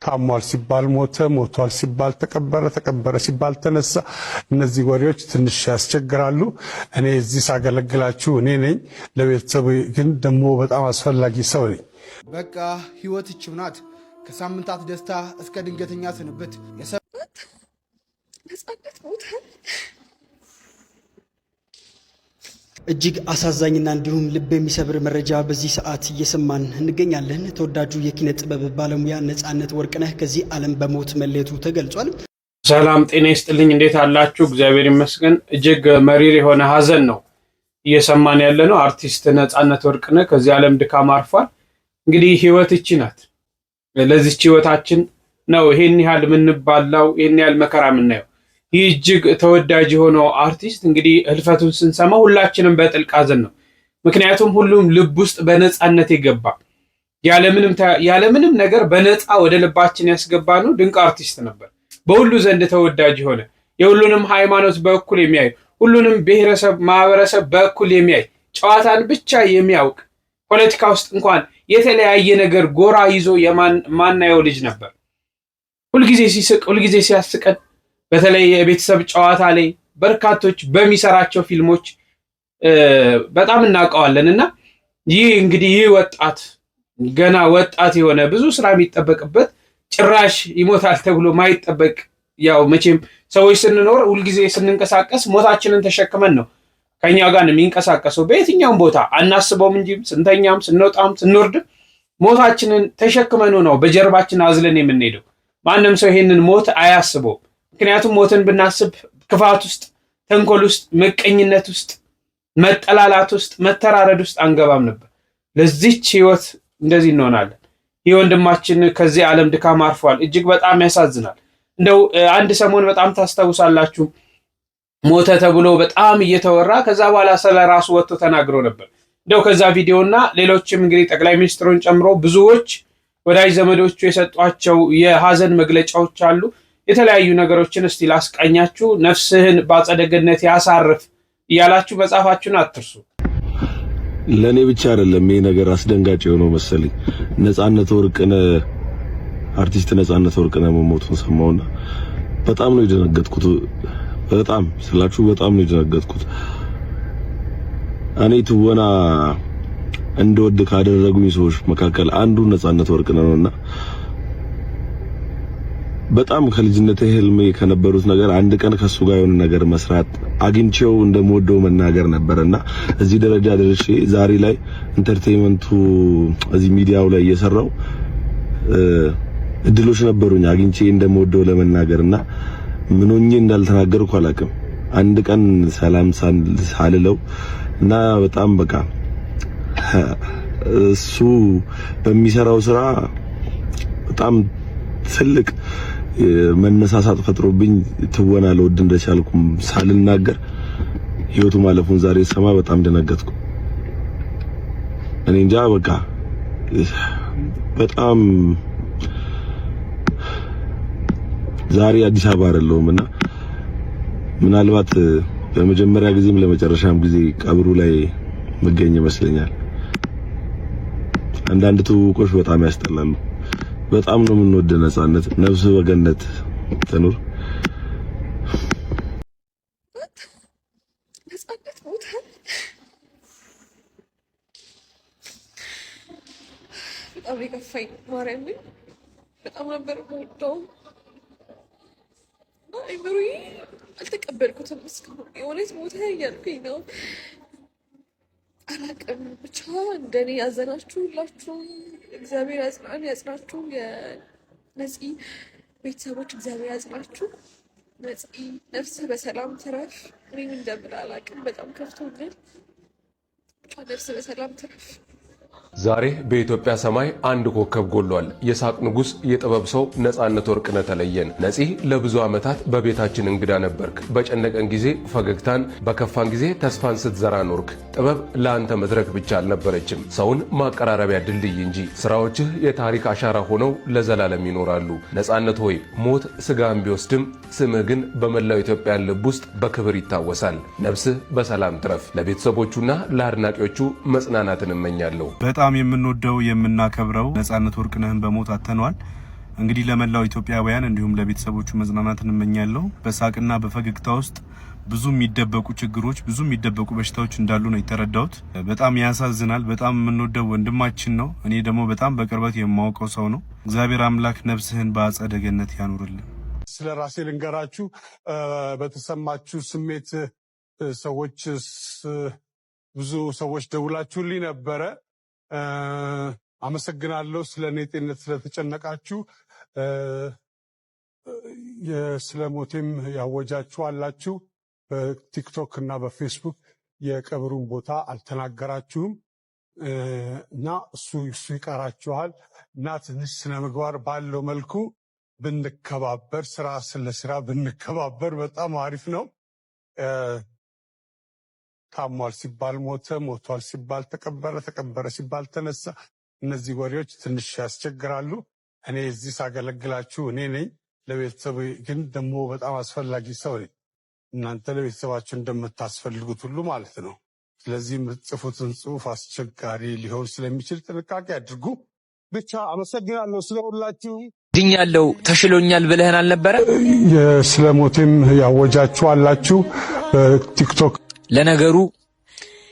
ታሟል ሲባል ሞተ፣ ሞቷል ሲባል ተቀበረ፣ ተቀበረ ሲባል ተነሳ። እነዚህ ወሬዎች ትንሽ ያስቸግራሉ። እኔ እዚህ ሳገለግላችሁ እኔ ነኝ፣ ለቤተሰቡ ግን ደግሞ በጣም አስፈላጊ ሰው ነኝ። በቃ ህይወት ይህች ናት። ከሳምንታት ደስታ እስከ ድንገተኛ ስንብት ነፃነት ሞተ። እጅግ አሳዛኝና እንዲሁም ልብ የሚሰብር መረጃ በዚህ ሰዓት እየሰማን እንገኛለን። ተወዳጁ የኪነ ጥበብ ባለሙያ ነፃነት ወርቅነህ ከዚህ ዓለም በሞት መለየቱ ተገልጿል። ሰላም ጤና ይስጥልኝ። እንዴት አላችሁ? እግዚአብሔር ይመስገን። እጅግ መሪር የሆነ ሀዘን ነው እየሰማን ያለ ነው። አርቲስት ነፃነት ወርቅነህ ከዚህ ዓለም ድካም አርፏል። እንግዲህ ህይወት እቺ ናት። ለዚህች ህይወታችን ነው ይሄን ያህል የምንባላው፣ ይሄን ያህል መከራ የምናየው። ይህ እጅግ ተወዳጅ የሆነው አርቲስት እንግዲህ ህልፈቱን ስንሰማ ሁላችንም በጥልቅ ሀዘን ነው። ምክንያቱም ሁሉም ልብ ውስጥ በነፃነት የገባ ያለምንም ነገር በነፃ ወደ ልባችን ያስገባ ነው ድንቅ አርቲስት ነበር። በሁሉ ዘንድ ተወዳጅ የሆነ የሁሉንም ሃይማኖት በእኩል የሚያይ ሁሉንም ብሔረሰብ ማህበረሰብ በእኩል የሚያይ ጨዋታን ብቻ የሚያውቅ ፖለቲካ ውስጥ እንኳን የተለያየ ነገር ጎራ ይዞ የማናየው ልጅ ነበር። ሁልጊዜ ሲስቅ፣ ሁልጊዜ ሲያስቀን በተለይ የቤተሰብ ጨዋታ ላይ በርካቶች በሚሰራቸው ፊልሞች በጣም እናውቀዋለን። እና ይህ እንግዲህ ይህ ወጣት ገና ወጣት የሆነ ብዙ ስራ የሚጠበቅበት ጭራሽ ይሞታል ተብሎ ማይጠበቅ ያው መቼም ሰዎች ስንኖር ሁልጊዜ ስንንቀሳቀስ ሞታችንን ተሸክመን ነው ከኛ ጋር የሚንቀሳቀሰው። በየትኛውም ቦታ አናስበውም እንጂ ስንተኛም ስንወጣም ስንወርድም ሞታችንን ተሸክመን ነው በጀርባችን አዝለን የምንሄደው። ማንም ሰው ይሄንን ሞት አያስበውም። ምክንያቱም ሞትን ብናስብ ክፋት ውስጥ፣ ተንኮል ውስጥ፣ ምቀኝነት ውስጥ፣ መጠላላት ውስጥ፣ መተራረድ ውስጥ አንገባም ነበር። ለዚህች ህይወት እንደዚህ እንሆናለን። ይህ ወንድማችን ከዚህ ዓለም ድካም አርፏል። እጅግ በጣም ያሳዝናል። እንደው አንድ ሰሞን በጣም ታስታውሳላችሁ ሞተ ተብሎ በጣም እየተወራ ከዛ በኋላ ስለራሱ ወጥቶ ተናግሮ ነበር። እንደው ከዛ ቪዲዮና ሌሎችም እንግዲህ ጠቅላይ ሚኒስትሩን ጨምሮ ብዙዎች ወዳጅ ዘመዶቹ የሰጧቸው የሀዘን መግለጫዎች አሉ። የተለያዩ ነገሮችን እስቲ ላስቃኛችሁ። ነፍስህን በአጸደ ገነት ያሳርፍ እያላችሁ መጻፋችሁን አትርሱ። ለኔ ብቻ አይደለም ይሄ ነገር አስደንጋጭ የሆነው መሰለኝ። ነፃነት ወርቅነህ አርቲስት ነፃነት ወርቅነህ መሞቱን ሰማውና በጣም ነው የደነገጥኩት። በጣም ስላችሁ በጣም ነው የደነገጥኩት። እኔ ትወና እንደወድ ካደረጉኝ ሰዎች መካከል አንዱ ነፃነት ወርቅነህ ነውና በጣም ከልጅነቴ ህልሜ ከነበሩት ነገር አንድ ቀን ከሱ ጋር የሆነ ነገር መስራት አግኝቼው እንደምወደው መናገር ነበርና እዚህ ደረጃ ደርሼ ዛሬ ላይ ኢንተርቴይንመንቱ እዚህ ሚዲያው ላይ እየሰራው እድሎች ነበሩኝ አግኝቼ እንደምወደው ለመናገርና ምን ሆኜ እንዳልተናገርኩ አላውቅም። አንድ ቀን ሰላም ሳልለው እና በጣም በቃ እሱ በሚሰራው ስራ በጣም ትልቅ መነሳሳት ፈጥሮብኝ ትወና ለወድ እንደቻልኩም ሳልናገር ህይወቱ ማለፉን ዛሬ ሰማ በጣም ደነገጥኩ። እኔ እንጃ በቃ በጣም ዛሬ አዲስ አበባ አይደለሁምና ምናልባት በመጀመሪያ ጊዜም ለመጨረሻም ጊዜ ቀብሩ ላይ መገኘ ይመስለኛል። አንዳንድ ትውቆች በጣም ያስጠላሉ። በጣም ነው የምንወደ ነፃነት ነፍስ በገነት ትኑር። ነፃነት ሞተ። በጣም የከፋኝ ማርያም በጣም ነበር የምወደው። አይምሮዬ አልተቀበልኩትም እስካሁን። የእውነት ሞተ እያልኩኝ ነው። አላቅም ብቻ እንደኔ ያዘናችሁ ሁላችሁም እግዚአብሔር ያጽናችሁ። የነፂ ቤተሰቦች እግዚአብሔር ያጽናችሁ። ነፂ ነፍስ በሰላም ትረፍ። እኔም እንደምል አላቅም። በጣም ከፍቶኛል። ብቻ ነፍስ በሰላም ትረፍ። ዛሬ በኢትዮጵያ ሰማይ አንድ ኮከብ ጎሏል። የሳቅ ንጉስ የጥበብ ሰው ነፃነት ወርቅነህ ተለየን። ነፂ ለብዙ ዓመታት በቤታችን እንግዳ ነበርክ። በጨነቀን ጊዜ ፈገግታን፣ በከፋን ጊዜ ተስፋን ስትዘራ ኖርክ። ጥበብ ለአንተ መድረክ ብቻ አልነበረችም፣ ሰውን ማቀራረቢያ ድልድይ እንጂ። ስራዎችህ የታሪክ አሻራ ሆነው ለዘላለም ይኖራሉ። ነፃነት ሆይ ሞት ስጋን ቢወስድም ስምህ ግን በመላው ኢትዮጵያ ልብ ውስጥ በክብር ይታወሳል። ነፍስህ በሰላም ትረፍ። ለቤተሰቦቹና ለአድናቂዎቹ መጽናናትን እመኛለሁ። በጣም የምንወደው የምናከብረው ነፃነት ወርቅነህን በሞት አተነዋል። እንግዲህ ለመላው ኢትዮጵያውያን እንዲሁም ለቤተሰቦቹ መጽናናትን እመኛለሁ። በሳቅና በፈገግታ ውስጥ ብዙ የሚደበቁ ችግሮች፣ ብዙ የሚደበቁ በሽታዎች እንዳሉ ነው የተረዳሁት። በጣም ያሳዝናል። በጣም የምንወደው ወንድማችን ነው። እኔ ደግሞ በጣም በቅርበት የማውቀው ሰው ነው። እግዚአብሔር አምላክ ነፍስህን በአጸደ ገነት ያኑርልን። ስለ ራሴ ልንገራችሁ። በተሰማችሁ ስሜት ሰዎች ብዙ ሰዎች ደውላችሁልኝ ነበረ። አመሰግናለሁ። ስለ እኔ ጤንነት ስለተጨነቃችሁ። ስለ ሞቴም ያወጃችሁ አላችሁ። በቲክቶክ እና በፌስቡክ የቀብሩን ቦታ አልተናገራችሁም እና እሱ ይቀራችኋል እና ትንሽ ስነ ምግባር ባለው መልኩ ብንከባበር፣ ስራ ስለ ስራ ብንከባበር በጣም አሪፍ ነው። ታሟል ሲባል ሞተ፣ ሞቷል ሲባል ተቀበረ፣ ተቀበረ ሲባል ተነሳ። እነዚህ ወሬዎች ትንሽ ያስቸግራሉ። እኔ እዚህ ሳገለግላችሁ እኔ ነኝ። ለቤተሰብ ግን ደግሞ በጣም አስፈላጊ ሰው ነኝ። እናንተ ለቤተሰባችሁ እንደምታስፈልጉት ሁሉ ማለት ነው። ስለዚህ የምትጽፉትን ጽሑፍ አስቸጋሪ ሊሆን ስለሚችል ጥንቃቄ አድርጉ። ብቻ አመሰግናለሁ ስለሁላችሁ። ድኛለሁ ተሽሎኛል ብለህን አልነበረ? ስለ ሞቴም ያወጃችሁ አላችሁ በቲክቶክ። ለነገሩ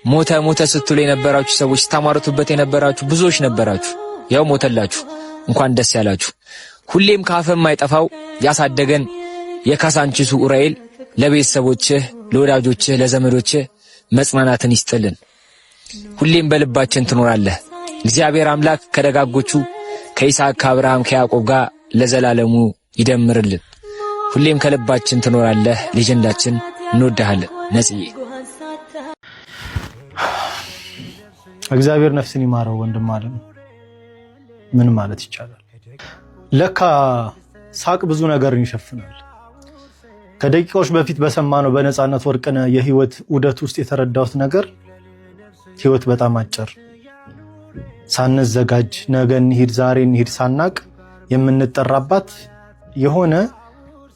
ሞተ ሞተ ስትሉ የነበራችሁ ሰዎች፣ ስታማርቱበት የነበራችሁ ብዙዎች ነበራችሁ። ያው ሞተላችሁ፣ እንኳን ደስ ያላችሁ። ሁሌም ካፈም የማይጠፋው ያሳደገን የካሳንቺሱ ኡራኤል ለቤተሰቦችህ፣ ለወዳጆችህ፣ ለዘመዶችህ መጽናናትን ይስጥልን። ሁሌም በልባችን ትኖራለህ። እግዚአብሔር አምላክ ከደጋጎቹ ከይስሐቅ፣ ከአብርሃም፣ ከያዕቆብ ጋር ለዘላለሙ ይደምርልን። ሁሌም ከልባችን ትኖራለህ። ሌጀንዳችን እንወድሃለን። ነጽዬ እግዚአብሔር ነፍስን ይማረው ወንድም አለ። ምን ማለት ይቻላል? ለካ ሳቅ ብዙ ነገርን ይሸፍናል። ከደቂቃዎች በፊት በሰማነው በነጻነት ወርቅነህ የህይወት ዑደት ውስጥ የተረዳሁት ነገር ህይወት በጣም አጭር፣ ሳንዘጋጅ ነገ እንሂድ ዛሬ እንሂድ ሳናቅ የምንጠራባት የሆነ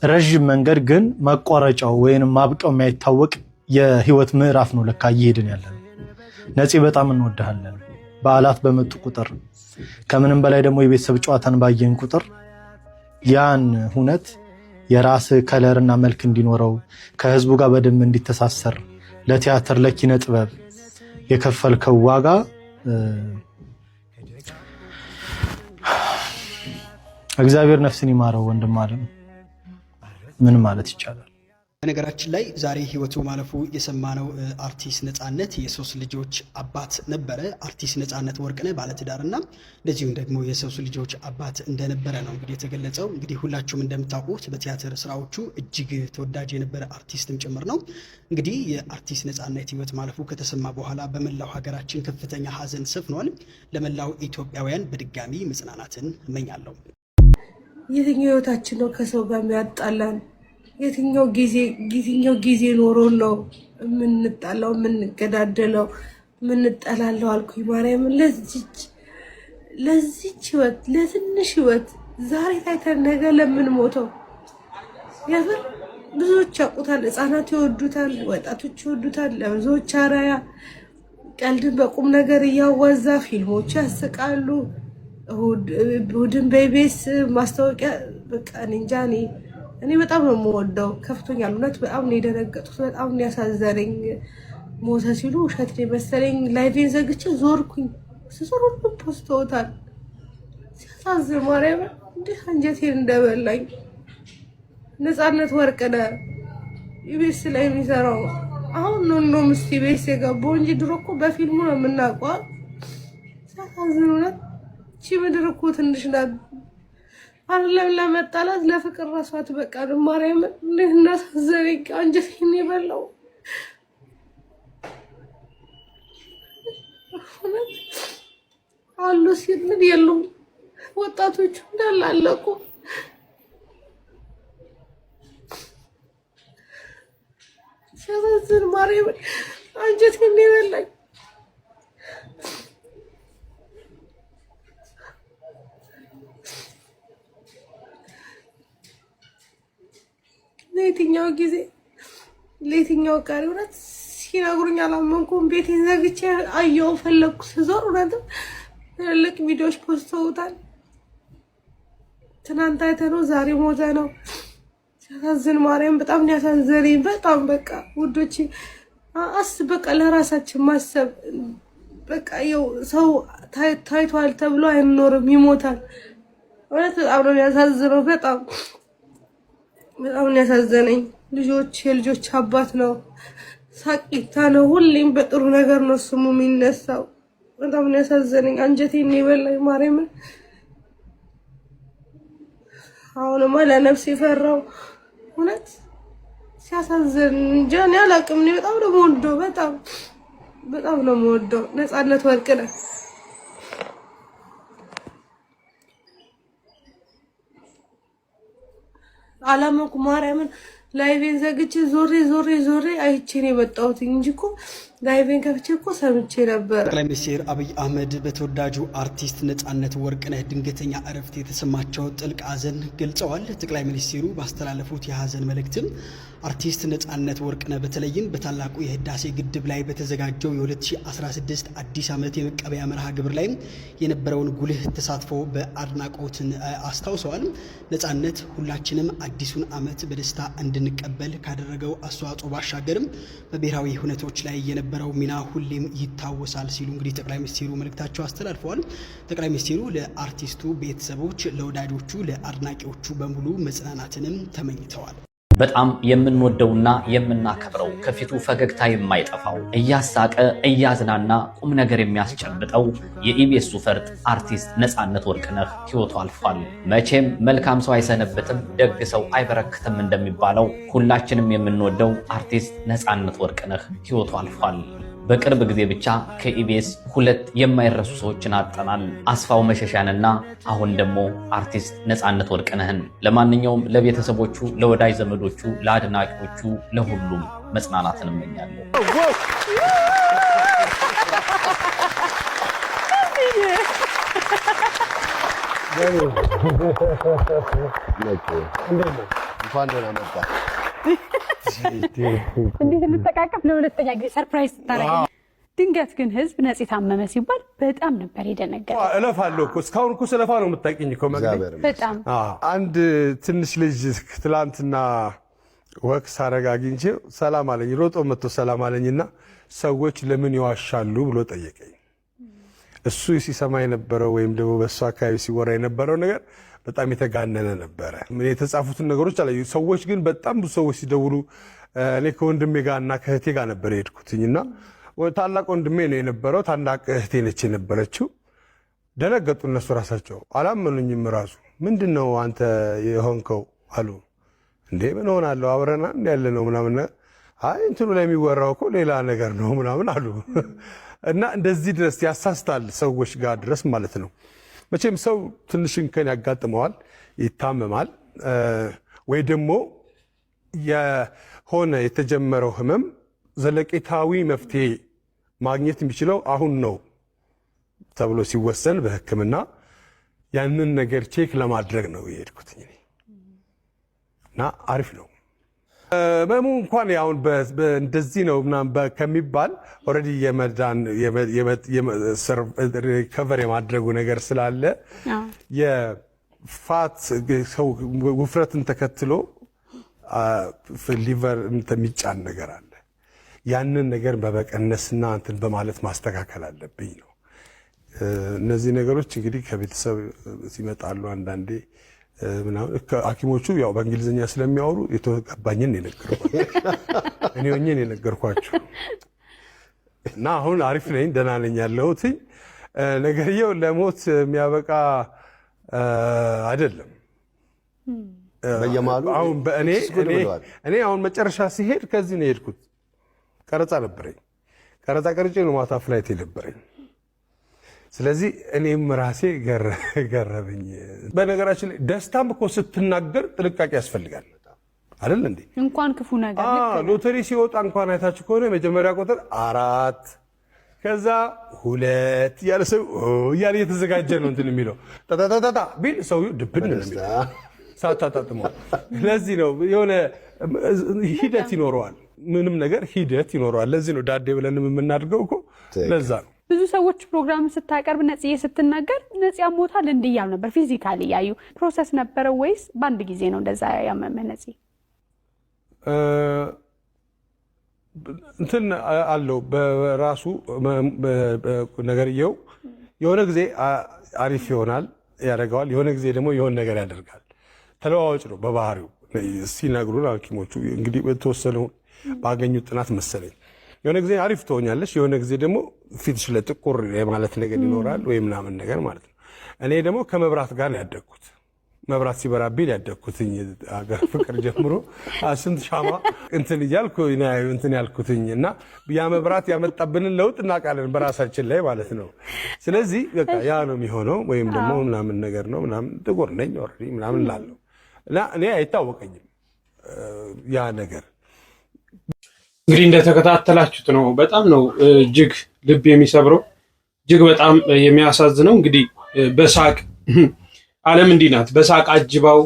ረጅም መንገድ ግን መቋረጫው ወይንም ማብቂያው የማይታወቅ የህይወት ምዕራፍ ነው ለካ እየሄድን ያለን። ነፂ በጣም እንወድሃለን። በዓላት በመጡ ቁጥር ከምንም በላይ ደግሞ የቤተሰብ ጨዋታን ባየን ቁጥር ያን ሁነት የራስ ከለርና መልክ እንዲኖረው ከህዝቡ ጋር በደንብ እንዲተሳሰር ለቲያትር ለኪነ ጥበብ የከፈልከው ዋጋ እግዚአብሔር ነፍስን ይማረው ወንድም አለ። ምን ማለት ይቻላል? በነገራችን ላይ ዛሬ ህይወቱ ማለፉ የሰማነው አርቲስት ነጻነት የሶስት ልጆች አባት ነበረ። አርቲስት ነጻነት ወርቅነህ ባለትዳርና እንደዚሁም ደግሞ የሶስት ልጆች አባት እንደነበረ ነው እንግዲህ የተገለጸው። እንግዲህ ሁላችሁም እንደምታውቁት በቲያትር ስራዎቹ እጅግ ተወዳጅ የነበረ አርቲስትም ጭምር ነው። እንግዲህ የአርቲስት ነጻነት ህይወት ማለፉ ከተሰማ በኋላ በመላው ሀገራችን ከፍተኛ ሀዘን ሰፍኗል። ለመላው ኢትዮጵያውያን በድጋሚ መጽናናትን እመኛለሁ። የትኛው ህይወታችን ነው ከሰው ጋር የሚያጣላን? የትኛው ጊዜ ኖሮን ነው የምንጣላው፣ የምንገዳደለው፣ የምንጠላለው? አልኩኝ ማርያምን። ለዚች ህይወት፣ ለትንሽ ህይወት ዛሬ ታይተን ነገ ለምንሞተው የምር ብዙዎች ያውቁታል። ህፃናት ይወዱታል፣ ወጣቶች ይወዱታል። ለብዙዎች አራያ፣ ቀልድን በቁም ነገር እያዋዛ ፊልሞች ያስቃሉ። እሑድን በኢቢኤስ ማስታወቂያ በቃ እንጃ። እኔ በጣም ነው የምወደው። ከፍቶኛል፣ እውነት በጣም ነው የደነገጥኩት። በጣም ነው ያሳዘነኝ። ሞተ ሲሉ ውሸት መሰለኝ። ላይቬን ዘግቼ ዞርኩኝ። ስዞር ሁሉም ፖስተውታል። ሲያሳዝን ማርያም እንዲህ አንጀቴን እንደበላኝ። ነጻነት ወርቅነህ ኢቢኤስ ላይ የሚሰራው አሁን ነው ምስቲ ኢቢኤስ የገባው እንጂ ድሮ እኮ በፊልሙ ነው የምናውቀው። ሲያሳዝን እውነት እቺ ምድር እኮ ትንሽ ናት። አይደለም ለመጣላት ለፍቅር ራሷ አትበቃም። ማርያም እንዴት እናሳዘነኝ፣ አንጀቴን የበላው አሉ ሲል ምን የሉም። ወጣቶቹ እንዳላለቁ ሲያሳዝን ማርያም አንጀቴን የበላኝ። ለየትኛው ጊዜ ለየትኛው ቀሪ እውነት ሲነግሩኝ አላመንኩም። ቤቴን ዘግቼ አየሁ፣ ፈለግኩ፣ ስዞር እውነትም ትልልቅ ቪዲዮዎች ፖስተውታል። ትናንት አይተነው ዛሬ ሞተ ነው። ሲያሳዝን ማርያም በጣም ያሳዘነኝ በጣም በቃ ውዶቼ በቃ ለራሳችን ማሰብ በቃ ይኸው ሰው ታይቷል ተብሎ አይኖርም ይሞታል። እውነት በጣም ነው ያሳዝነው። በጣም ነው ያሳዘነኝ። የልጆች አባት ነው፣ ሳቂታ ነው፣ ሁሌም በጥሩ ነገር ነው ስሙ የሚነሳው። በጣም ነው ያሳዘነኝ። አንጀቴን ይበላኝ ማርያምን። አሁንማ ለነፍስ የፈራው እውነት ሲያሳዝን እንጃ እኔ አላውቅም። እኔ በጣም ነው የምወደው፣ በጣም ነው የምወደው ነፃነት ወርቅነህ። አላመንኩ ማርያምን። ላይቬን ዘግቼ ዞሬ አይቼ ነው የመጣሁት እንጂ እኮ ላይቬን ከፍቼ እኮ ሰምቼ ነበር። ጠቅላይ ሚኒስትር አብይ አህመድ በተወዳጁ አርቲስት ነፃነት ወርቅነህ ድንገተኛ እረፍት የተሰማቸው ጥልቅ ሐዘን ገልጸዋል። ጠቅላይ ሚኒስትሩ ባስተላለፉት የሐዘን መልእክትም አርቲስት ነፃነት ወርቅነህ በተለይም በታላቁ የህዳሴ ግድብ ላይ በተዘጋጀው የ2016 አዲስ ዓመት የመቀበያ መርሃ ግብር ላይ የነበረውን ጉልህ ተሳትፎ በአድናቆት አስታውሰዋል። ነፃነት ሁላችንም አዲሱን ዓመት በደስታ እንድንቀበል ካደረገው አስተዋጽኦ ባሻገርም በብሔራዊ ሁነቶች ላይ የነበረው ሚና ሁሌም ይታወሳል ሲሉ እንግዲህ ጠቅላይ ሚኒስትሩ መልእክታቸው አስተላልፈዋል። ጠቅላይ ሚኒስትሩ ለአርቲስቱ ቤተሰቦች፣ ለወዳጆቹ፣ ለአድናቂዎቹ በሙሉ መጽናናትንም ተመኝተዋል። በጣም የምንወደውና የምናከብረው ከፊቱ ፈገግታ የማይጠፋው እያሳቀ እያዝናና ቁም ነገር የሚያስጨብጠው የኢቢኤሱ ፈርጥ አርቲስት ነፃነት ወርቅነህ ሕይወቱ አልፏል። መቼም መልካም ሰው አይሰነብትም፣ ደግ ሰው አይበረክትም እንደሚባለው ሁላችንም የምንወደው አርቲስት ነፃነት ወርቅነህ ሕይወቱ አልፏል። በቅርብ ጊዜ ብቻ ከኢቢኤስ 2 የማይረሱ ሰዎችን አጠናል። አስፋው መሸሻንና አሁን ደግሞ አርቲስት ነፃነት ወርቅነህን። ለማንኛውም ለቤተሰቦቹ፣ ለወዳጅ ዘመዶቹ፣ ለአድናቂዎቹ፣ ለሁሉም መጽናናትን እመኛለሁ። እንኳን ደህና መጣ። እንዴት እንተቃቀፍ ለሁለተኛ ጊዜ ሰርፕራይዝ ታረጋግጥ። ድንገት ግን ህዝብ ነፂ ታመመ ሲባል በጣም ነበር የደነገጠው። እለፋለሁ እኮ እስካሁን እኮ ስለፋ ነው የምታውቂኝ እኮ መግቢያ። በጣም አንድ ትንሽ ልጅ ትላንትና ወክ ሳረግ አግኝቼው ሰላም አለኝ። ሮጦ መጥቶ ሰላም አለኝና ሰዎች ለምን ይዋሻሉ ብሎ ጠየቀኝ። እሱ ሲሰማ የነበረው ወይም ደግሞ በእሱ አካባቢ ሲወራ የነበረው ነገር በጣም የተጋነነ ነበረ። የተጻፉትን ነገሮች አለ። ሰዎች ግን በጣም ብዙ ሰዎች ሲደውሉ እኔ ከወንድሜ ጋር እና ከእህቴ ጋር ነበር የሄድኩትኝና ታላቅ ወንድሜ ነው የነበረው፣ ታላቅ እህቴ ነች የነበረችው። ደነገጡ እነሱ ራሳቸው አላመኑኝም። ራሱ ምንድነው አንተ የሆንከው አሉ። እንዴ ምን ሆናለሁ አብረና ያለ ነው ምናምን። አይ እንትኑ ላይ የሚወራው እኮ ሌላ ነገር ነው ምናምን አሉ። እና እንደዚህ ድረስ ያሳስታል ሰዎች ጋር ድረስ ማለት ነው። መቼም ሰው ትንሽ እንከን ያጋጥመዋል፣ ይታመማል፣ ወይ ደግሞ የሆነ የተጀመረው ህመም ዘለቄታዊ መፍትሄ ማግኘት የሚችለው አሁን ነው ተብሎ ሲወሰን በሕክምና ያንን ነገር ቼክ ለማድረግ ነው የሄድኩት እና አሪፍ ነው። ህመሙ እንኳን ያውን እንደዚህ ነው ምናምን ከሚባል ኦልሬዲ የመዳን ሪከቨር የማድረጉ ነገር ስላለ የፋት ውፍረትን ተከትሎ ሊቨር የሚጫን ነገር አለ። ያንን ነገር በመቀነስና እንትን በማለት ማስተካከል አለብኝ ነው። እነዚህ ነገሮች እንግዲህ ከቤተሰብ ሲመጣሉ አንዳንዴ ምናምን ሐኪሞቹ ያው በእንግሊዝኛ ስለሚያወሩ የተገባኝን እኔ ሆኜ የነገርኳችሁ እና አሁን አሪፍ ነኝ፣ ደህና ነኝ ያለሁት። ነገርየው ለሞት የሚያበቃ አይደለም። አሁን እኔ አሁን መጨረሻ ሲሄድ ከዚህ ነው የሄድኩት። ቀረጻ ነበረኝ። ቀረጻ ቀርጬ ነው ማታ ፍላይት የነበረኝ። ስለዚህ እኔም ራሴ ገረበኝ። በነገራችን ላይ ደስታም እኮ ስትናገር ጥንቃቄ ያስፈልጋል አይደል እንዴ? እንኳን ክፉ ነገር ሎተሪ ሲወጣ እንኳን አይታችሁ ከሆነ መጀመሪያ ቁጥር 4 ከዛ 2 እያለ ሰው እያለ እየተዘጋጀ ነው እንትን የሚለው ታታታታ ቢል ሰው ድብን ነው ሳታጣጥመው። ለዚህ ነው የሆነ ሂደት ይኖረዋል። ምንም ነገር ሂደት ይኖረዋል። ለዚህ ነው ዳዴ ብለን የምናድርገው እኮ ለዛ ነው። ብዙ ሰዎች ፕሮግራም ስታቀርብ ነጽዬ ስትናገር ነጽ ያሞታል እንዲያሉ ነበር ፊዚካሊ ያዩ ፕሮሰስ ነበር ወይስ ባንድ ጊዜ ነው እንደዛ ያመመህ ነጽ እንትን አለው በራሱ ነገርየው የሆነ ጊዜ አሪፍ ይሆናል ያደርጋል የሆነ ጊዜ ደግሞ የሆነ ነገር ያደርጋል ተለዋዋጭ ነው በባህሪው ሲናገሩን ሐኪሞቹ እንግዲህ በተወሰነው ባገኙት ጥናት መሰለኝ የሆነ ጊዜ አሪፍ ትሆኛለሽ የሆነ ጊዜ ደግሞ ፊትሽ ለጥቁር የማለት ነገር ይኖራል ወይ ምናምን ነገር ማለት ነው እኔ ደግሞ ከመብራት ጋር ያደግኩት መብራት ሲበራብኝ ያደግኩትኝ አገር ፍቅር ጀምሮ ስንት ሻማ እንትን ይያልኩ እንትን ያልኩትኝና ያ መብራት ያመጣብንን ለውጥ እናቃለን በራሳችን ላይ ማለት ነው ስለዚህ በቃ ያ ነው የሚሆነው ወይም ደግሞ ምናምን ነገር ነው ምናምን ጥቁር ነኝ ኦሬዲ ምናምን ላለው እና እኔ አይታወቀኝም ያ ነገር እንግዲህ እንደተከታተላችሁት ነው በጣም ነው እጅግ ልብ የሚሰብረው እጅግ በጣም የሚያሳዝነው እንግዲህ በሳቅ ዓለም እንዲህ ናት በሳቅ አጅባው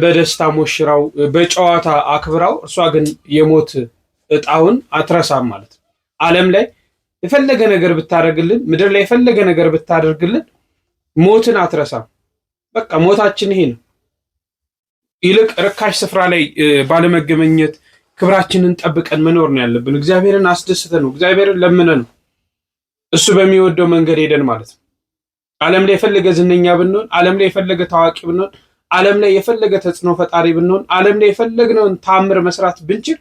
በደስታ ሞሽራው በጨዋታ አክብራው እርሷ ግን የሞት እጣውን አትረሳም ማለት ነው ዓለም ላይ የፈለገ ነገር ብታደርግልን ምድር ላይ የፈለገ ነገር ብታደርግልን ሞትን አትረሳም በቃ ሞታችን ይሄ ነው ይልቅ ርካሽ ስፍራ ላይ ባለመገመኘት ክብራችንን ጠብቀን መኖር ነው ያለብን እግዚአብሔርን አስደስተን ነው እግዚአብሔርን ለምነን ነው እሱ በሚወደው መንገድ ሄደን ማለት ነው ዓለም ላይ የፈለገ ዝነኛ ብንሆን ዓለም ላይ የፈለገ ታዋቂ ብንሆን ዓለም ላይ የፈለገ ተጽዕኖ ፈጣሪ ብንሆን ዓለም ላይ የፈለግነውን ታምር መስራት ብንችል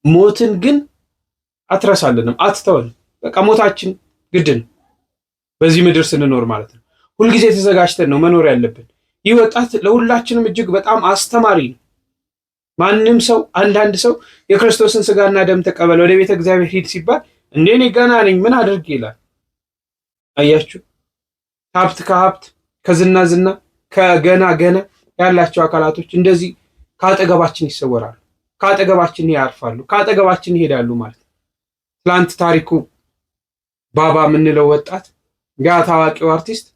ሞትን ግን አትረሳልንም አትተወን በቃ ሞታችን ግድ ነው በዚህ ምድር ስንኖር ማለት ነው ሁልጊዜ ተዘጋጅተን ነው መኖር ያለብን ይህ ወጣት ለሁላችንም እጅግ በጣም አስተማሪ ነው ማንንም ሰው አንዳንድ ሰው የክርስቶስን ስጋና ደም ተቀበል ወደ ቤተ እግዚአብሔር ሂድ ሲባል እንደኔ ገና ነኝ ምን አድርግ ይላል አያችሁ ሀብት ከሀብት ከዝና ዝና ከገና ገና ያላቸው አካላቶች እንደዚህ ካጠገባችን ይሰወራሉ ካጠገባችን ያርፋሉ ካጠገባችን ይሄዳሉ ማለት ነው ትላንት ታሪኩ ባባ ምንለው ወጣት ያ ታዋቂው አርቲስት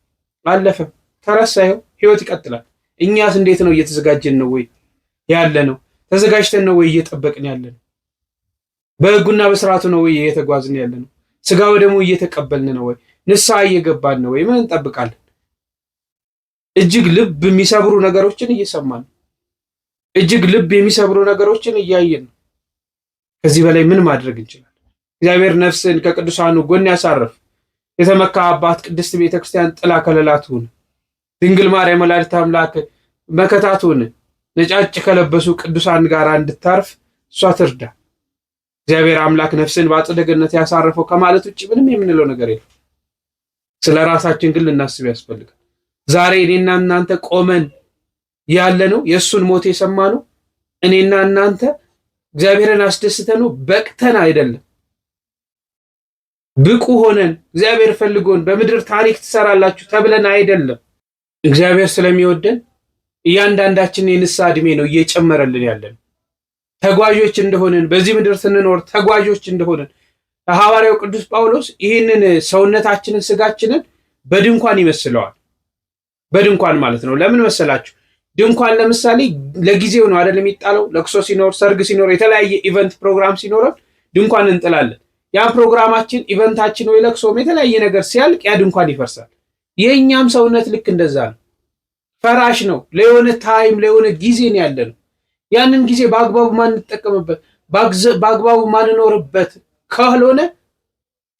አለፈ ተረሳየው ህይወት ይቀጥላል እኛስ እንዴት ነው እየተዘጋጀን ነው ወይ ያለ ነው ተዘጋጅተን ነው ወይ እየጠበቅን ያለ ነው በህጉና በስርዓቱ ነው ወይ እየተጓዝን ያለ ነው ስጋው ደግሞ እየተቀበልን ነው ወይ ንስሐ እየገባን ነው ወይ ምን እንጠብቃለን እጅግ ልብ የሚሰብሩ ነገሮችን እየሰማን እጅግ ልብ የሚሰብሩ ነገሮችን እያየን ከዚህ በላይ ምን ማድረግ እንችላለን እግዚአብሔር ነፍስን ከቅዱሳኑ ጎን ያሳርፍ የተመካ አባት ቅድስት ቤተክርስቲያን ጥላ ከለላቱን ድንግል ማርያም ወላዲተ አምላክ መከታቱን ነጫጭ ከለበሱ ቅዱሳን ጋር እንድታርፍ እሷ ትርዳ እግዚአብሔር አምላክ ነፍስን በአጸደ ገነት ያሳረፈው ከማለት ውጭ ምንም የምንለው ነገር የለም ስለ ራሳችን ግን ልናስብ ያስፈልጋል ዛሬ እኔና እናንተ ቆመን ያለነው የሱን ሞት የሰማነው እኔና እናንተ እግዚአብሔርን አስደስተነው በቅተን አይደለም ብቁ ሆነን እግዚአብሔር ፈልጎን በምድር ታሪክ ትሰራላችሁ ተብለን አይደለም እግዚአብሔር ስለሚወደን እያንዳንዳችን የንስሐ ዕድሜ ነው እየጨመረልን ያለን ተጓዦች እንደሆነን በዚህ ምድር ስንኖር ተጓዦች እንደሆነን ሐዋርያው ቅዱስ ጳውሎስ ይህንን ሰውነታችንን ስጋችንን በድንኳን ይመስለዋል በድንኳን ማለት ነው ለምን መሰላችሁ ድንኳን ለምሳሌ ለጊዜው ነው አይደል የሚጣለው ለቅሶ ሲኖር ሰርግ ሲኖር የተለያየ ኢቨንት ፕሮግራም ሲኖር ድንኳን እንጥላለን ያ ፕሮግራማችን ኢቨንታችን ወይ ለቅሶም የተለያየ ነገር ሲያልቅ ያ ድንኳን ይፈርሳል የኛም ሰውነት ልክ እንደዛ ነው ፈራሽ ነው ለሆነ ታይም ለሆነ ጊዜ ነው ያለን ያንን ጊዜ በአግባቡ ማን ተጠቀመበት በአግባቡ ማን ኖርበት ካልሆነ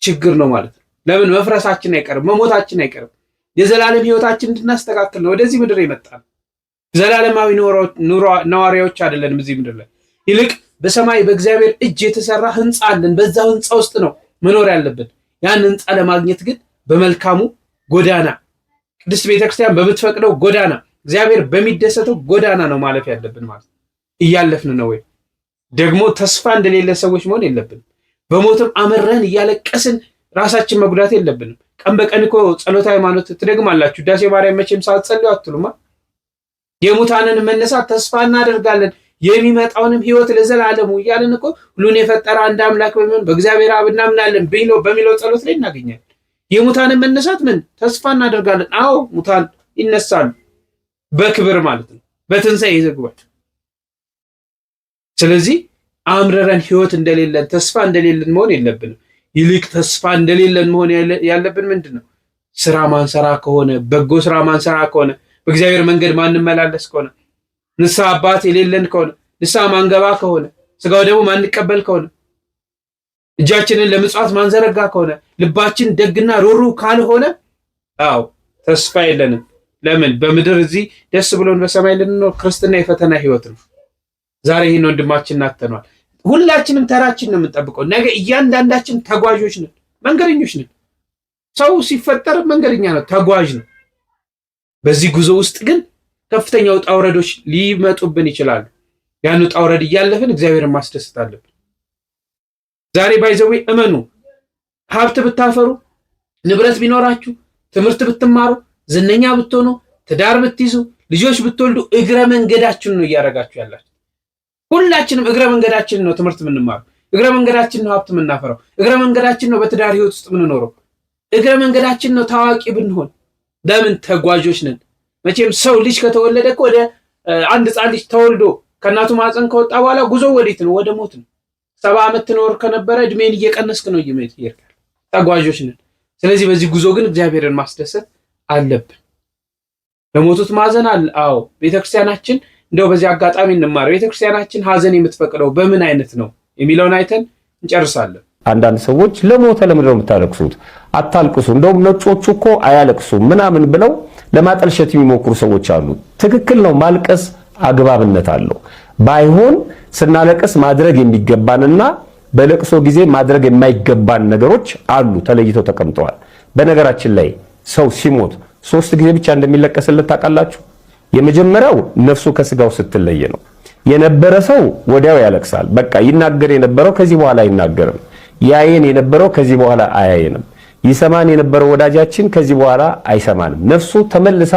ችግር ነው ማለት ነው ለምን መፍረሳችን አይቀርም መሞታችን አይቀርም የዘላለም ህይወታችን እንድናስተካክል ነው ወደዚህ ምድር የመጣን ዘላለማዊ ነዋሪዎች አይደለንም እዚህ ምድር ላይ ይልቅ በሰማይ በእግዚአብሔር እጅ የተሰራ ህንጻ አለን በዛ ህንጻ ውስጥ ነው መኖር ያለብን ያን ህንጻ ለማግኘት ግን በመልካሙ ጎዳና ቅድስት ቤተክርስቲያን በምትፈቅደው ጎዳና እግዚአብሔር በሚደሰተው ጎዳና ነው ማለፍ ያለብን ማለት እያለፍን ነው ወይ ደግሞ ተስፋ እንደሌለ ሰዎች መሆን የለብንም በሞትም አመረን እያለቀስን ራሳችን መጉዳት የለብንም ቀን በቀን እኮ ጸሎተ ሃይማኖት ትደግማላችሁ ዳሴ ማርያም መቼም ሳትጸልዩ አትሉማ የሙታንን መነሳት ተስፋ እናደርጋለን የሚመጣውንም ህይወት ለዘላለሙ እያልን እኮ ሁሉን የፈጠረ አንድ አምላክ በሚሆን በእግዚአብሔር አብ እናምናለን በሚለው ጸሎት ላይ እናገኛለን የሙታንን መነሳት ምን ተስፋ እናደርጋለን አዎ ሙታን ይነሳሉ በክብር ማለት ነው በትንሣኤ ይዘግባል ስለዚህ አምረረን ህይወት እንደሌለን ተስፋ እንደሌለን መሆን የለብንም ይልቅ ተስፋ እንደሌለን መሆን ያለብን ምንድነው? ስራ ማንሰራ ከሆነ፣ በጎ ስራ ማንሰራ ከሆነ፣ በእግዚአብሔር መንገድ ማንመላለስ ከሆነ፣ ንስሐ አባት የሌለን ከሆነ፣ ንስሐ ማንገባ ከሆነ፣ ስጋው ደግሞ ማንቀበል ከሆነ፣ እጃችንን ለምጽዋት ማንዘረጋ ከሆነ፣ ልባችን ደግና ሩሩ ካልሆነ አዎ ተስፋ የለንም። ለምን? በምድር እዚህ ደስ ብሎን በሰማይ ልንኖር ክርስትና የፈተና ህይወት ነው። ዛሬ ይህን ወንድማችን አጥተናል። ሁላችንም ተራችን ነው የምንጠብቀው። ነገ እያንዳንዳችን ተጓዦች ነን፣ መንገደኞች ነን። ሰው ሲፈጠር መንገደኛ ነው፣ ተጓዥ ነው። በዚህ ጉዞ ውስጥ ግን ከፍተኛ ውጣ ውረዶች ሊመጡብን ይችላሉ። ያን ውጣ ውረድ እያለፍን እግዚአብሔርን ማስደሰት አለብን። ዛሬ ባይዘዌ እመኑ፣ ሀብት ብታፈሩ፣ ንብረት ቢኖራችሁ፣ ትምህርት ብትማሩ፣ ዝነኛ ብትሆኑ፣ ትዳር ብትይዙ፣ ልጆች ብትወልዱ እግረ መንገዳችን ነው እያደረጋችሁ ያላችሁ። ሁላችንም እግረ መንገዳችን ነው ትምህርት የምንማረው፣ እግረ መንገዳችን ነው ሀብት የምናፈራው፣ እግረ መንገዳችን ነው በትዳር ህይወት ውስጥ የምንኖረው፣ እግረ መንገዳችን ነው ታዋቂ ብንሆን። ለምን? ተጓዦች ነን። መቼም ሰው ልጅ ከተወለደ እኮ ወደ አንድ ህፃን ልጅ ተወልዶ ከእናቱ ማፀን ከወጣ በኋላ ጉዞ ወዴት ነው? ወደ ሞት ነው። 70 ዓመት ትኖር ከነበረ እድሜን እየቀነስክ ነው እየሄድክ። ተጓዦች ነን። ስለዚህ በዚህ ጉዞ ግን እግዚአብሔርን ማስደሰት አለብን። ለሞቱት ማዘን አለ። አዎ ቤተክርስቲያናችን እንደው በዚህ አጋጣሚ እንማር። ቤተክርስቲያናችን ሀዘን የምትፈቅደው በምን አይነት ነው የሚለውን አይተን እንጨርሳለን። አንዳንድ ሰዎች ለሞተ ለምንድን ነው የምታለቅሱት? አታልቅሱ፣ እንደውም ነጮቹ እኮ አያለቅሱም ምናምን ብለው ለማጠልሸት የሚሞክሩ ሰዎች አሉ። ትክክል ነው፣ ማልቀስ አግባብነት አለው። ባይሆን ስናለቅስ ማድረግ የሚገባንና በለቅሶ ጊዜ ማድረግ የማይገባን ነገሮች አሉ፣ ተለይተው ተቀምጠዋል። በነገራችን ላይ ሰው ሲሞት 3 ጊዜ ብቻ እንደሚለቀስለት ታውቃላችሁ? የመጀመሪያው ነፍሱ ከስጋው ስትለይ ነው። የነበረ ሰው ወዲያው ያለቅሳል። በቃ ይናገር የነበረው ከዚህ በኋላ አይናገርም። ያየን የነበረው ከዚህ በኋላ አያየንም። ይሰማን የነበረው ወዳጃችን ከዚህ በኋላ አይሰማንም። ነፍሱ ተመልሳ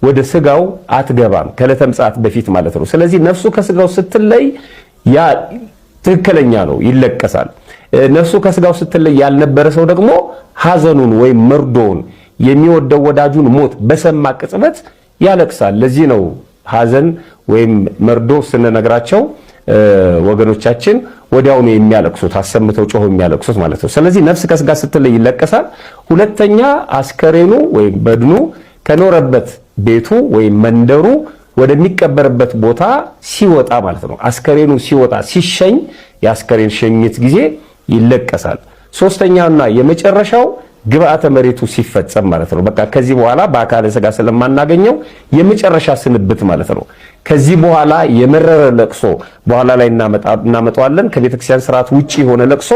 ወደ ስጋው አትገባም፣ ከዕለተ ምጽአት በፊት ማለት ነው። ስለዚህ ነፍሱ ከስጋው ስትለይ ያ ትክክለኛ ነው፣ ይለቀሳል። ነፍሱ ከስጋው ስትለይ ያልነበረ ሰው ደግሞ ሐዘኑን ወይም መርዶውን የሚወደው ወዳጁን ሞት በሰማ ቅጽበት ያለቅሳል። ለዚህ ነው ሐዘን ወይም መርዶ ስንነግራቸው ወገኖቻችን ወዲያውኑ የሚያለቅሱት፣ አሰምተው ጮሆ የሚያለቅሱት ማለት ነው። ስለዚህ ነፍስ ከስጋ ስትለይ ይለቀሳል። ሁለተኛ አስከሬኑ ወይም በድኑ ከኖረበት ቤቱ ወይም መንደሩ ወደሚቀበርበት ቦታ ሲወጣ ማለት ነው። አስከሬኑ ሲወጣ ሲሸኝ የአስከሬን ሸኝት ጊዜ ይለቀሳል። ሶስተኛውና የመጨረሻው ግብአተ መሬቱ ሲፈጸም ማለት ነው። በቃ ከዚህ በኋላ በአካለ ስጋ ስለማናገኘው የመጨረሻ ስንብት ማለት ነው። ከዚህ በኋላ የመረረ ለቅሶ በኋላ ላይ እናመጣዋለን። ከቤተክርስቲያን ስርዓት ውጪ የሆነ ለቅሶ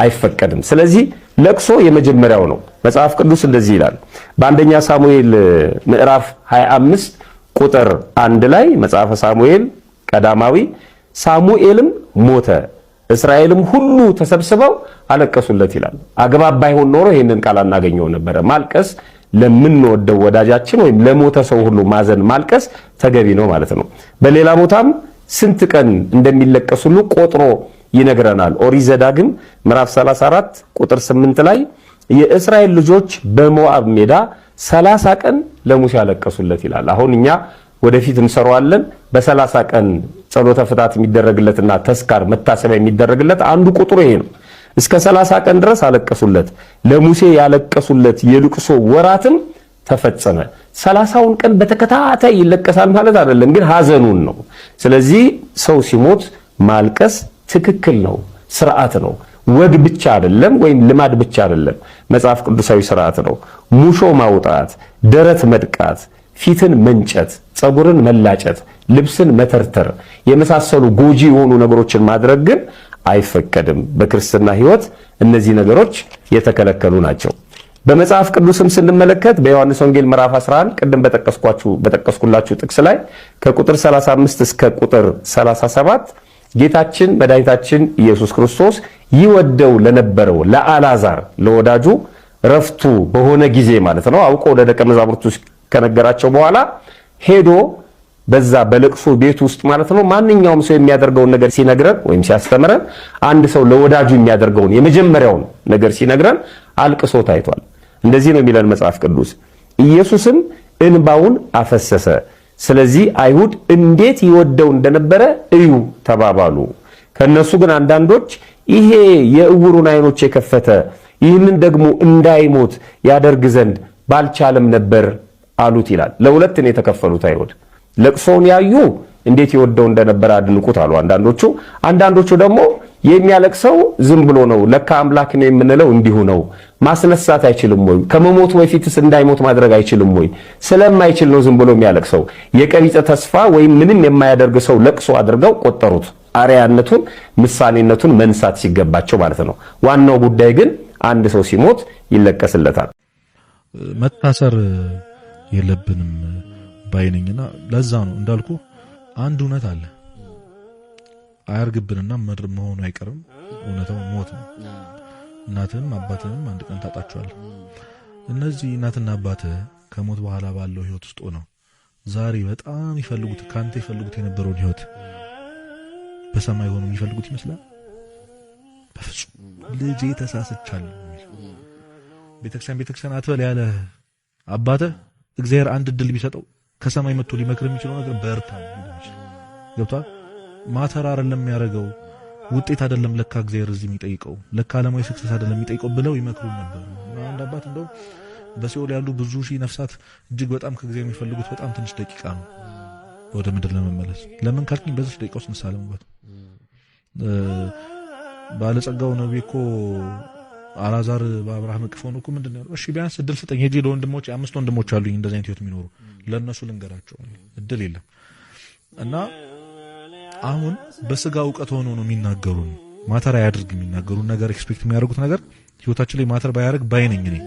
አይፈቀድም። ስለዚህ ለቅሶ የመጀመሪያው ነው። መጽሐፍ ቅዱስ እንደዚህ ይላል። በአንደኛ ሳሙኤል ምዕራፍ 25 ቁጥር 1 ላይ መጽሐፈ ሳሙኤል ቀዳማዊ ሳሙኤልም ሞተ እስራኤልም ሁሉ ተሰብስበው አለቀሱለት ይላል። አግባብ ባይሆን ኖሮ ይሄንን ቃል አናገኘው ነበር። ማልቀስ ለምንወደው ወዳጃችን ወይም ለሞተ ሰው ሁሉ ማዘን ማልቀስ ተገቢ ነው ማለት ነው። በሌላ ቦታም ስንት ቀን እንደሚለቀስ ሁሉ ቆጥሮ ይነግረናል። ኦሪት ዘዳግም ምዕራፍ 34 ቁጥር 8 ላይ የእስራኤል ልጆች በሞዓብ ሜዳ 30 ቀን ለሙሴ ያለቀሱለት ይላል። አሁን እኛ ወደፊት እንሰራዋለን። በ30 ቀን ጸሎተ ፍታት የሚደረግለትና ተስካር መታሰቢያ የሚደረግለት አንዱ ቁጥሩ ይሄ ነው። እስከ 30 ቀን ድረስ አለቀሱለት። ለሙሴ ያለቀሱለት የልቅሶ ወራትም ተፈጸመ። 30ውን ቀን በተከታታይ ይለቀሳል ማለት አይደለም፣ ግን ሐዘኑን ነው። ስለዚህ ሰው ሲሞት ማልቀስ ትክክል ነው፣ ስርዓት ነው። ወግ ብቻ አይደለም ወይም ልማድ ብቻ አይደለም፣ መጽሐፍ ቅዱሳዊ ስርዓት ነው። ሙሾ ማውጣት፣ ደረት መድቃት፣ ፊትን መንጨት፣ ፀጉርን መላጨት፣ ልብስን መተርተር የመሳሰሉ ጎጂ የሆኑ ነገሮችን ማድረግ ግን አይፈቀድም። በክርስትና ሕይወት እነዚህ ነገሮች የተከለከሉ ናቸው። በመጽሐፍ ቅዱስም ስንመለከት በዮሐንስ ወንጌል ምዕራፍ 11 ቅድም በጠቀስኩላችሁ ጥቅስ ላይ ከቁጥር 35 እስከ ቁጥር 37 ጌታችን መድኃኒታችን ኢየሱስ ክርስቶስ ይወደው ለነበረው ለአልዓዛር ለወዳጁ ረፍቱ በሆነ ጊዜ ማለት ነው አውቆ ለደቀ መዛሙርቱ ከነገራቸው በኋላ ሄዶ በዛ በለቅሶ ቤት ውስጥ ማለት ነው ማንኛውም ሰው የሚያደርገውን ነገር ሲነግረን ወይም ሲያስተምረን አንድ ሰው ለወዳጁ የሚያደርገውን የመጀመሪያውን ነገር ሲነግረን አልቅሶ ታይቷል። እንደዚህ ነው የሚለን መጽሐፍ ቅዱስ። ኢየሱስም እንባውን አፈሰሰ። ስለዚህ አይሁድ እንዴት ይወደው እንደነበረ እዩ ተባባሉ። ከነሱ ግን አንዳንዶች ይሄ የእውሩን አይኖች የከፈተ ይህንን ደግሞ እንዳይሞት ያደርግ ዘንድ ባልቻለም ነበር አሉት ይላል። ለሁለት ነው የተከፈሉት አይሁድ። ለቅሶውን ያዩ እንዴት ይወደው እንደነበር አድንቁት አሉ አንዳንዶቹ ደግሞ የሚያለቅሰው ዝም ብሎ ነው፣ ለካ አምላክ ነው የምንለው እንዲሁ ነው፣ ማስነሳት አይችልም ወይ? ከመሞቱ በፊትስ እንዳይሞት ማድረግ አይችልም ወይ? ስለማይችል ነው ዝም ብሎ የሚያለቅሰው። የቀሪጸ ተስፋ ወይም ምንም የማያደርግ ሰው ለቅሶ አድርገው ቆጠሩት። አርያነቱን ምሳሌነቱን መንሳት ሲገባቸው ማለት ነው። ዋናው ጉዳይ ግን አንድ ሰው ሲሞት ይለቀስለታል። መታሰር የለብንም ባይነኝና ለዛ ነው እንዳልኩ አንድ እውነት አለ አያርግብንና ምድር መሆኑ አይቀርም። እውነታው ሞት ነው። እናትህም አባትህም አንድ ቀን ታጣቸዋለህ። እነዚህ እናትና አባትህ ከሞት በኋላ ባለው ህይወት ውስጥ ሆነው ዛሬ በጣም ይፈልጉት ካንተ ይፈልጉት የነበረውን ህይወት በሰማይ ሆኖ ይፈልጉት ይመስላል? በፍጹም። ልጄ ተሳስቻለሁ ቤተክርስቲያን አትበል ያለ አባትህ እግዚአብሔር አንድ እድል ቢሰጠው ከሰማይ መጥቶ ሊመክር የሚችለው ነገር በርታ ይችላል። ገብቷል? ማተር አይደለም የሚያደርገው ውጤት አይደለም ለካ እግዚአብሔር እዚህ የሚጠይቀው ለካ ዓለማዊ ስክሰስ አይደለም የሚጠይቀው ብለው ይመክሩ ነበር። አንድ አባት እንደው በሲኦል ያሉ ብዙ ሺህ ነፍሳት እጅግ በጣም ከእግዚአብሔር የሚፈልጉት በጣም ትንሽ ደቂቃ ነው ወደ ምድር ለመመለስ። ለምን ካልከኝ በዚህ ደቂቃ ውስጥ ንስሐ ለመግባት። ባለጸጋው ነብይ እኮ አላዛር በአብርሃም እቅፍ ሆኖ እኮ ምንድነው ያለው? እሺ ቢያንስ እድል ስጠኝ ሄጄ ለወንድሞቼ 5 ወንድሞች አሉኝ እንደዚህ አይነት ህይወት የሚኖሩ ለነሱ ልንገራቸው። እድል የለም እና አሁን በስጋ ዕውቀት ሆኖ ነው የሚናገሩን። ማተር አያድርግ የሚናገሩን ነገር ኤክስፔክት የሚያደርጉት ነገር ህይወታችን ላይ ማተር ባያደርግ ባይነኝ ነኝ።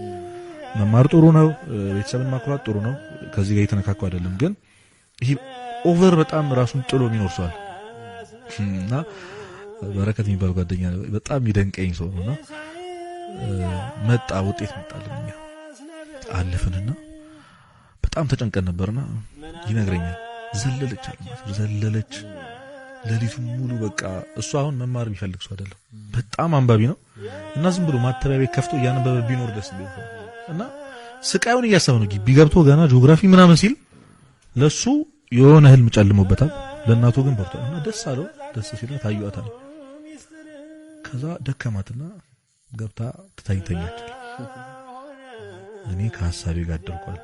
መማር ጥሩ ነው፣ ቤተሰብን ማኩራት ጥሩ ነው፣ ከዚህ ጋር የተነካኩ አይደለም። ግን ይሄ ኦቨር በጣም ራሱን ጥሎ የሚኖር ሰው አለ እና በረከት የሚባል ጓደኛ በጣም ይደንቀኝ ሰው ነውና መጣ ውጤት መጣልኝ አለፍንና በጣም ተጨንቀን ነበርና ይነግረኛል። ዘለለች ሌሊቱን ሙሉ በቃ እሱ አሁን መማር የሚፈልግ ሰው አይደለም፣ በጣም አንባቢ ነው እና ዝም ብሎ ማተሚያ ቤት ከፍቶ እያነበበ ቢኖር ደስ ይላል እና ስቃዩን እያሰበ ነው ግቢ ገብቶ ገና ጂኦግራፊ ምናምን ሲል ለሱ የሆነ ህልም ጨልሞበታል፣ ለእናቱ ግን በርቷል እና ደስ አለው። ደስ ሲል ታዩአታል። ከዛ ደከማትና ገብታ ትተኛች። እኔ ከሐሳቤ ጋር አደርኳል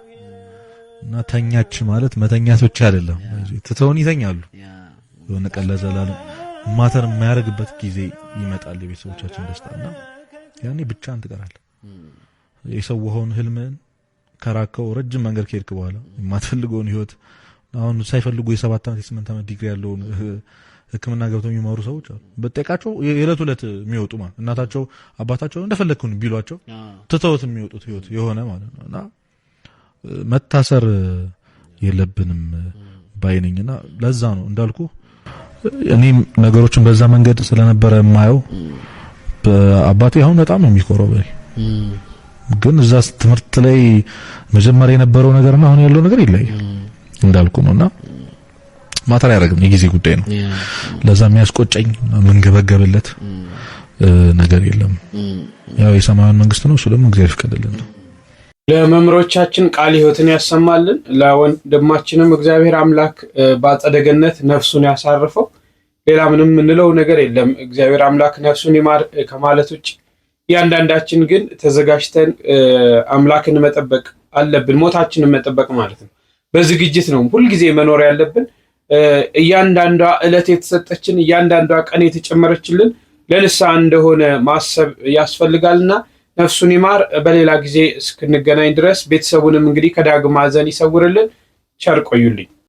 እና ተኛች ማለት መተኛት ብቻ አይደለም፣ ትተውን ይተኛሉ። የሆነ ቀን ለዘላለም ማተር የማያደርግበት ጊዜ ይመጣል። የቤተሰቦቻችን ደስታና ያኔ ብቻህን ትቀራለህ። የሰውኸውን ህልምን ከራከው ረጅም መንገድ ከሄድክ በኋላ የማትፈልገውን ህይወት አሁን ሳይፈልጉ የ7 ዓመት የ8 ዓመት ዲግሪ ያለውን ሕክምና ገብተው የሚማሩ ሰዎች አሉ። በጠቃቸው የዕለት ዕለት የሚወጡ ማለት እናታቸው አባታቸው እንደፈለኩን ቢሏቸው ትተውት የሚወጡት ህይወት የሆነ ማለት ነውና መታሰር የለብንም ባይነኝና ለዛ ነው እንዳልኩ እኔ ነገሮችን በዛ መንገድ ስለነበረ የማየው። አባቴ አሁን በጣም ነው የሚኮረው በይ ግን እዛ ትምህርት ላይ መጀመሪያ የነበረው ነገርና አሁን ያለው ነገር ይለያል እንዳልኩ ነውና ማተር ያደርግም የጊዜ ጉዳይ ነው። ለዛ የሚያስቆጨኝ መንገበገብለት ነገር የለም። ያው የሰማዩን መንግስት ነው፣ እሱ ደግሞ እግዚአብሔር ይፍቀድልን ነው። ለመምሮቻችን ቃል ህይወትን ያሰማልን። ለወንድማችንም እግዚአብሔር አምላክ በአጸደ ገነት ነፍሱን ያሳርፈው። ሌላ ምንም ምንለው ነገር የለም። እግዚአብሔር አምላክ ነፍሱን ይማር ከማለት ውጭ እያንዳንዳችን ግን ተዘጋጅተን አምላክን መጠበቅ አለብን። ሞታችንን መጠበቅ ማለት ነው። በዝግጅት ነው ሁልጊዜ መኖር ያለብን። እያንዳንዷ ዕለት የተሰጠችን እያንዳንዷ ቀን የተጨመረችልን ለንስሐ እንደሆነ ማሰብ ያስፈልጋልና ነፍሱን ይማር። በሌላ ጊዜ እስክንገናኝ ድረስ ቤተሰቡንም እንግዲህ ከዳግም ሐዘን ይሰውርልን። ቸር ቆዩልኝ።